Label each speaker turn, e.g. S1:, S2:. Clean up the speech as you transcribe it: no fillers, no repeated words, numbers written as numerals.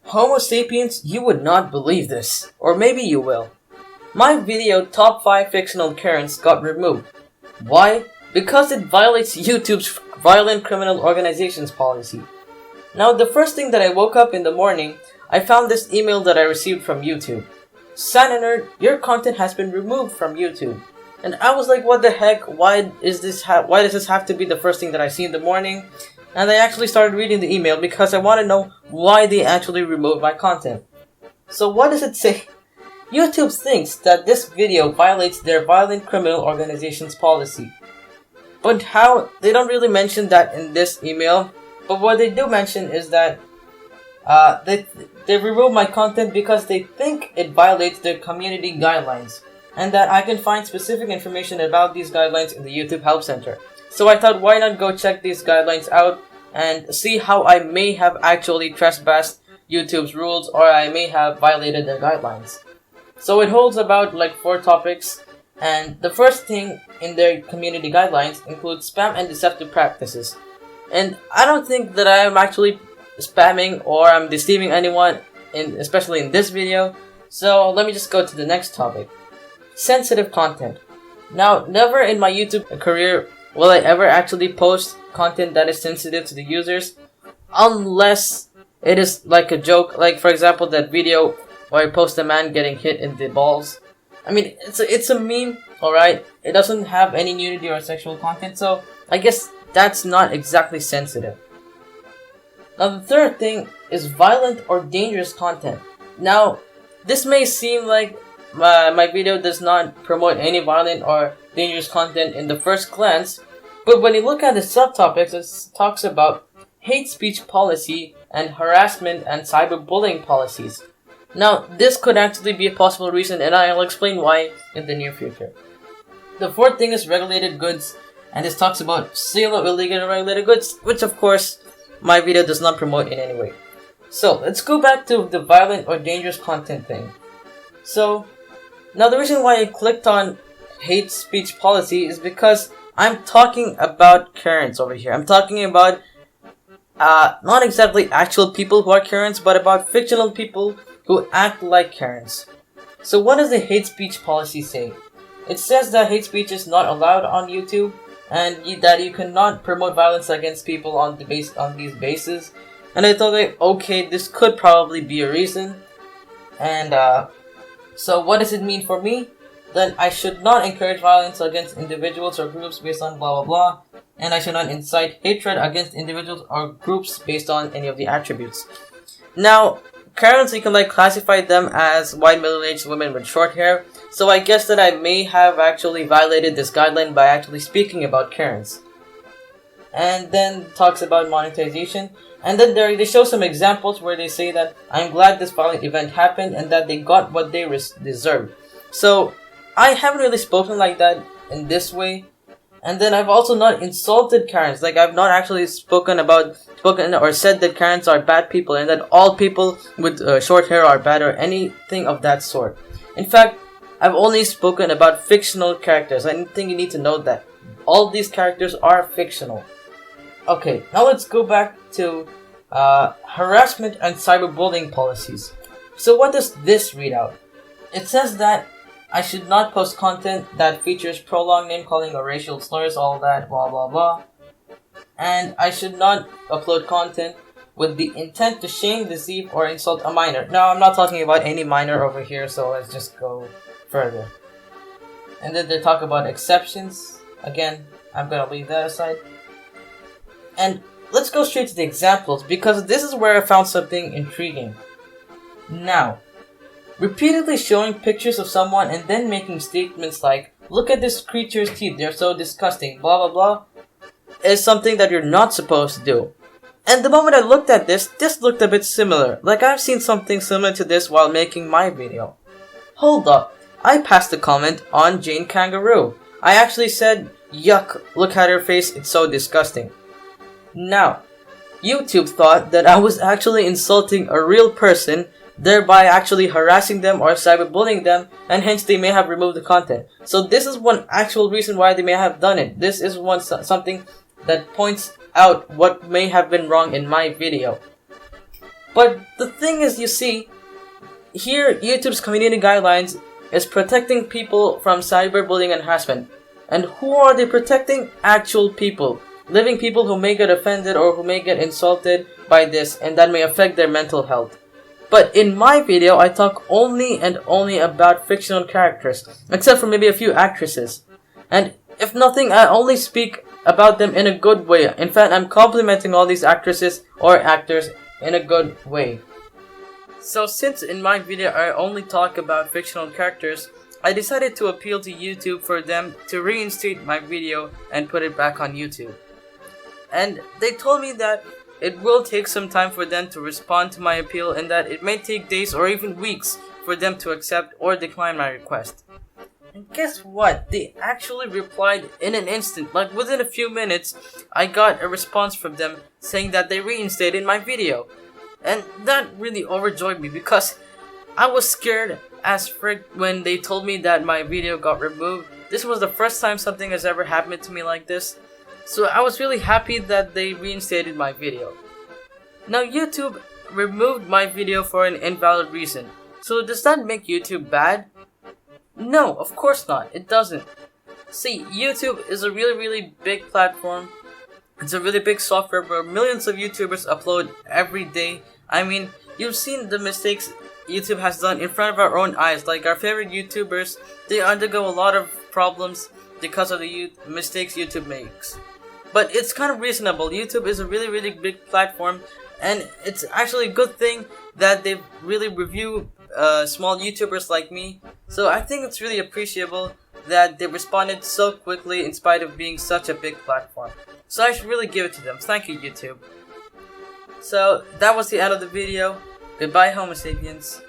S1: Homo sapiens, you would not believe this. Or maybe you will. My video Top 5 Fictional Karens got removed. Why? Because it violates YouTube's Violent Criminal Organizations policy. Now, the first thing that I woke up in the morning, I found this email that I received from YouTube. Santa Nerd, your content has been removed from YouTube. And I was like, what the heck? Why does this have to be the first thing that I see in the morning? And I actually started reading the email because I want to know why they actually removed my content. So what does it say? YouTube thinks that this video violates their Violent Criminal Organizations policy. But how? They don't really mention that in this email. But what they do mention is that they remove my content because they think it violates their community guidelines, and that I can find specific information about these guidelines in the YouTube Help Center. So I thought, why not go check these guidelines out and see how I may have actually trespassed YouTube's rules, or I may have violated their guidelines. So it holds about like 4 topics, and the first thing in their community guidelines includes spam and deceptive practices. And I don't think that I am actually spamming or I'm deceiving anyone, especially in this video. So let me just go to the next topic. Sensitive content. Now, never in my YouTube career will I ever actually post content that is sensitive to the users, unless it is like a joke, like for example that video where I post a man getting hit in the balls. I mean, it's a meme, alright? It doesn't have any nudity or sexual content, so I guess that's not exactly sensitive. Now the third thing is violent or dangerous content. Now, this may seem like my video does not promote any violent or dangerous content in the first glance, but when you look at the subtopics, it talks about hate speech policy and harassment and cyberbullying policies. Now, this could actually be a possible reason, and I'll explain why in the near future. The fourth thing is regulated goods, and this talks about sale of illegal and regulated goods, which of course my video does not promote in any way. So let's go back to the violent or dangerous content thing. So now the reason why I clicked on hate speech policy is because I'm talking about Karens over here. I'm talking about not exactly actual people who are Karens, but about fictional people who act like Karens. So what does the hate speech policy say? It says that hate speech is not allowed on YouTube, and that you cannot promote violence against people on these bases. And I thought, like, okay, this could probably be a reason. And so what does it mean for me? Then I should not encourage violence against individuals or groups based on blah blah blah, and I should not incite hatred against individuals or groups based on any of the attributes. Now, Karens, you can like classify them as white middle-aged women with short hair, so I guess that I may have actually violated this guideline by actually speaking about Karens. And then talks about monetization, and then they show some examples where they say that I'm glad this violent event happened and that they got what they deserved. So I haven't really spoken like that in this way. And then I've also not insulted Karens. Like, I've not actually spoken or said that Karens are bad people and that all people with short hair are bad or anything of that sort. In fact, I've only spoken about fictional characters. I think you need to know that. All these characters are fictional. Okay, now let's go back to harassment and cyberbullying policies. So what does this read out? It says that I should not post content that features prolonged name calling or racial slurs, all that, blah blah blah. And I should not upload content with the intent to shame, deceive, or insult a minor. Now, I'm not talking about any minor over here, so let's just go further. And then they talk about exceptions. Again, I'm gonna leave that aside. And let's go straight to the examples, because this is where I found something intriguing. Now, repeatedly showing pictures of someone and then making statements like, look at this creature's teeth, they're so disgusting, blah blah blah, is something that you're not supposed to do. And the moment I looked at this looked a bit similar. Like, I've seen something similar to this while making my video. Hold up, I passed a comment on Jane Kangaroo. I actually said, yuck, look at her face, it's so disgusting. Now, YouTube thought that I was actually insulting a real person, thereby actually harassing them or cyberbullying them, and hence they may have removed the content. So this is one actual reason why they may have done it. This is something that points out what may have been wrong in my video. But the thing is, you see, here YouTube's community guidelines is protecting people from cyberbullying and harassment. And who are they protecting? Actual people. Living people who may get offended or who may get insulted by this, and that may affect their mental health. But in my video, I talk only and only about fictional characters, except for maybe a few actresses. And if nothing, I only speak about them in a good way. In fact, I'm complimenting all these actresses or actors in a good way. So since in my video I only talk about fictional characters, I decided to appeal to YouTube for them to reinstate my video and put it back on YouTube. And they told me that it will take some time for them to respond to my appeal, and that it may take days or even weeks for them to accept or decline my request. And guess what? They actually replied in an instant. Like within a few minutes, I got a response from them saying that they reinstated my video. And that really overjoyed me because I was scared as frick when they told me that my video got removed. This was the first time something has ever happened to me like this. So I was really happy that they reinstated my video. Now YouTube removed my video for an invalid reason. So does that make YouTube bad? No, of course not. It doesn't. See, YouTube is a really big platform. It's a really big software where millions of YouTubers upload every day. I mean, you've seen the mistakes YouTube has done in front of our own eyes. Like our favorite YouTubers, they undergo a lot of problems because of the mistakes YouTube makes. But it's kind of reasonable. YouTube is a really big platform, and it's actually a good thing that they really review small YouTubers like me. So I think it's really appreciable that they responded so quickly in spite of being such a big platform. So I should really give it to them. Thank you, YouTube. So that was the end of the video. Goodbye, Homo sapiens.